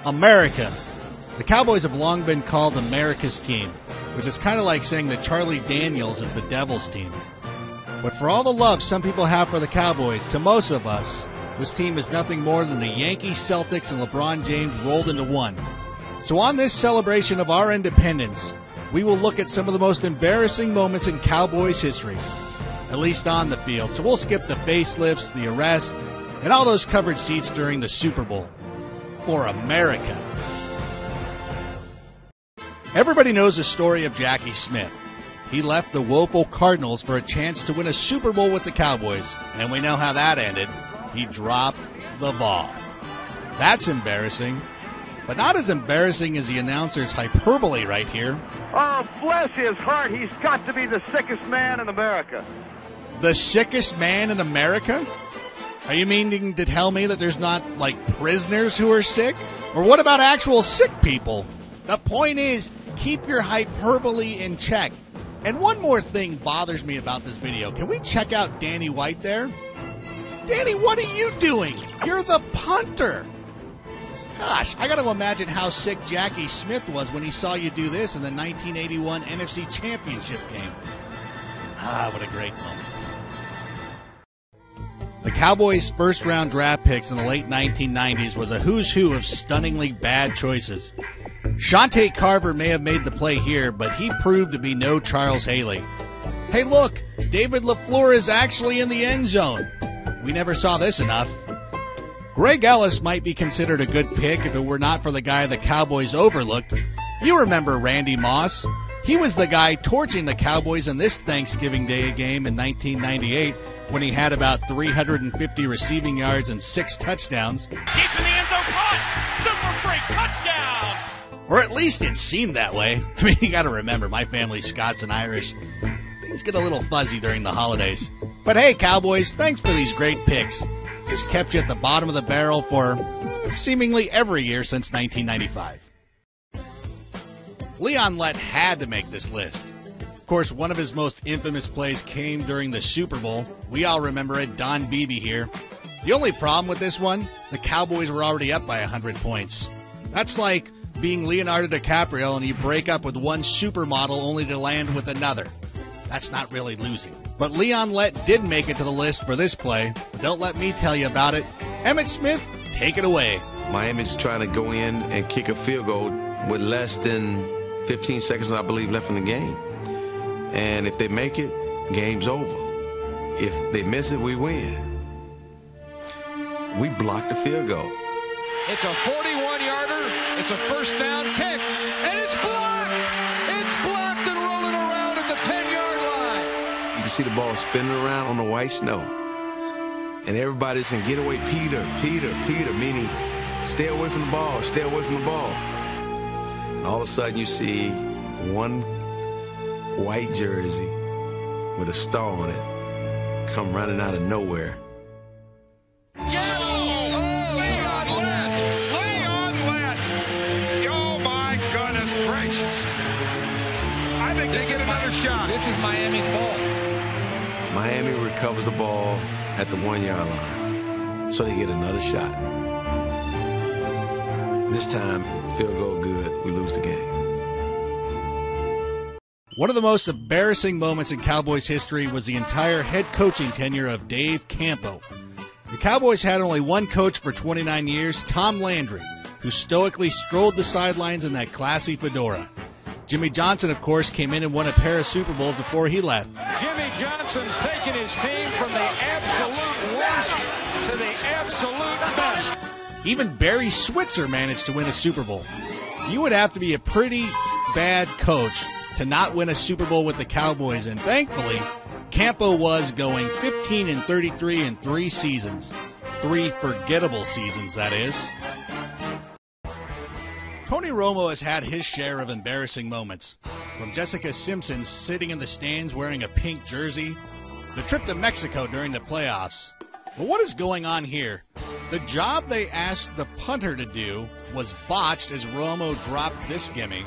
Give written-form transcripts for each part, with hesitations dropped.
America. The Cowboys have long been called America's team, which is kind of like saying that Charlie Daniels is the Devil's team. But for all the love some people have for the Cowboys, to most of us, this team is nothing more than the Yankees, Celtics, and LeBron James rolled into one. So on this celebration of our independence, we will look at some of the most embarrassing moments in Cowboys history, at least on the field. So we'll skip the facelifts, the arrest, and all those covered seats during the Super Bowl. For America. Everybody knows the story of Jackie Smith. He left the woeful Cardinals for a chance to win a Super Bowl with the Cowboys, and we know how that ended. He dropped the ball. That's embarrassing, but not as embarrassing as the announcer's hyperbole right here. Oh, bless his heart, he's got to be the sickest man in America. The sickest man in America? Are you meaning to tell me that there's not, like, prisoners who are sick? Or what about actual sick people? The point is, keep your hyperbole in check. And one more thing bothers me about this video. Can we check out Danny White there? Danny, what are you doing? You're the punter. Gosh, I got to imagine how sick Jackie Smith was when he saw you do this in the 1981 NFC Championship game. Ah, what a great moment. The Cowboys' first-round draft picks in the late 1990s was a who's who of stunningly bad choices. Shante Carver may have made the play here, but he proved to be no Charles Haley. Hey, look, David LaFleur is actually in the end zone. We never saw this enough. Greg Ellis might be considered a good pick if it were not for the guy the Cowboys overlooked. You remember Randy Moss. He was the guy torching the Cowboys in this Thanksgiving Day game in 1998 when he had about 350 receiving yards and 6 touchdowns. Deep in the end zone, caught! Super freak, touchdown! Or at least it seemed that way. I mean, you got to remember, my family's Scots and Irish. Things get a little fuzzy during the holidays. But hey, Cowboys, thanks for these great picks. This kept you at the bottom of the barrel for seemingly every year since 1995. Leon Lett had to make this list. Of course, one of his most infamous plays came during the Super Bowl. We all remember it, Don Beebe here. The only problem with this one, the Cowboys were already up by 100 points. That's like being Leonardo DiCaprio and you break up with one supermodel only to land with another. That's not really losing. But Leon Lett did make it to the list for this play. But don't let me tell you about it. Emmitt Smith, take it away. Miami's trying to go in and kick a field goal with less than 15 seconds, I believe, left in the game. And if they make it, game's over. If they miss it, we win. We blocked the field goal. It's a 41-yarder. It's a first down kick. And it's blocked. It's blocked and rolling around at the 10-yard line. You can see the ball spinning around on the white snow. And everybody's saying, get away, Peter, Peter, Peter, meaning stay away from the ball, stay away from the ball. And all of a sudden you see one white jersey with a star on it come running out of nowhere. Yes! Oh, Leon Lett! Leon Lett! Oh, my goodness gracious. I think they get another shot. This is Miami's ball. Miami recovers the ball at the 1-yard line, so they get another shot. This time, field goal good, we lose the game. One of the most embarrassing moments in Cowboys history was the entire head coaching tenure of Dave Campo. The Cowboys had only one coach for 29 years, Tom Landry, who stoically strolled the sidelines in that classy fedora. Jimmy Johnson, of course, came in and won a pair of Super Bowls before he left. Jimmy Johnson's taken his team from the absolute worst to the absolute best. Even Barry Switzer managed to win a Super Bowl. You would have to be a pretty bad coach to not win a Super Bowl with the Cowboys, and thankfully, Campo was going 15-33 in 3 seasons. 3 forgettable seasons, that is. Tony Romo has had his share of embarrassing moments. From Jessica Simpson sitting in the stands wearing a pink jersey, the trip to Mexico during the playoffs. But what is going on here? The job they asked the punter to do was botched as Romo dropped this gimme.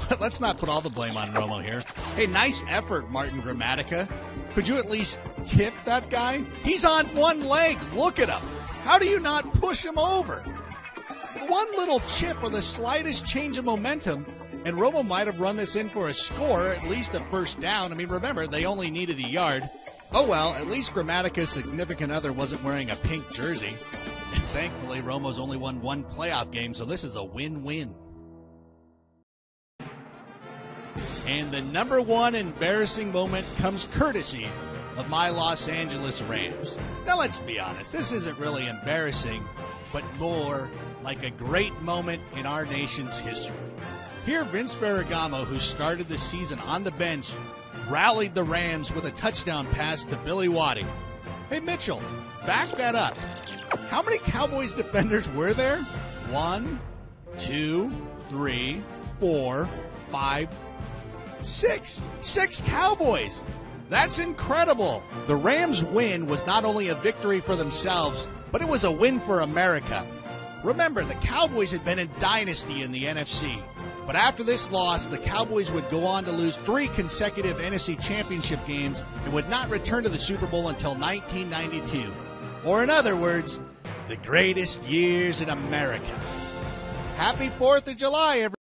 But let's not put all the blame on Romo here. Hey, nice effort, Martin Gramatica. Could you at least tip that guy? He's on one leg. Look at him. How do you not push him over? one little chip or the slightest change of momentum, and Romo might have run this in for a score, at least a first down. I mean, remember, they only needed a yard. Oh well, at least Grammatica's significant other wasn't wearing a pink jersey. And thankfully, Romo's only won one playoff game, so this is a win-win. And the number one embarrassing moment comes courtesy of my Los Angeles Rams. Now, let's be honest, this isn't really embarrassing, but more like a great moment in our nation's history. Here, Vince Ferragamo, who started the season on the bench, rallied the Rams with a touchdown pass to Billy Waddy. Hey, Mitchell, back that up. How many Cowboys defenders were there? 1, 2, 3, 4, 5, 6. 6 Cowboys. That's incredible. The Rams' win was not only a victory for themselves, but it was a win for America. Remember, the Cowboys had been a dynasty in the NFC. But after this loss, the Cowboys would go on to lose 3 consecutive NFC Championship games and would not return to the Super Bowl until 1992. Or in other words, the greatest years in America. Happy 4th of July, everyone.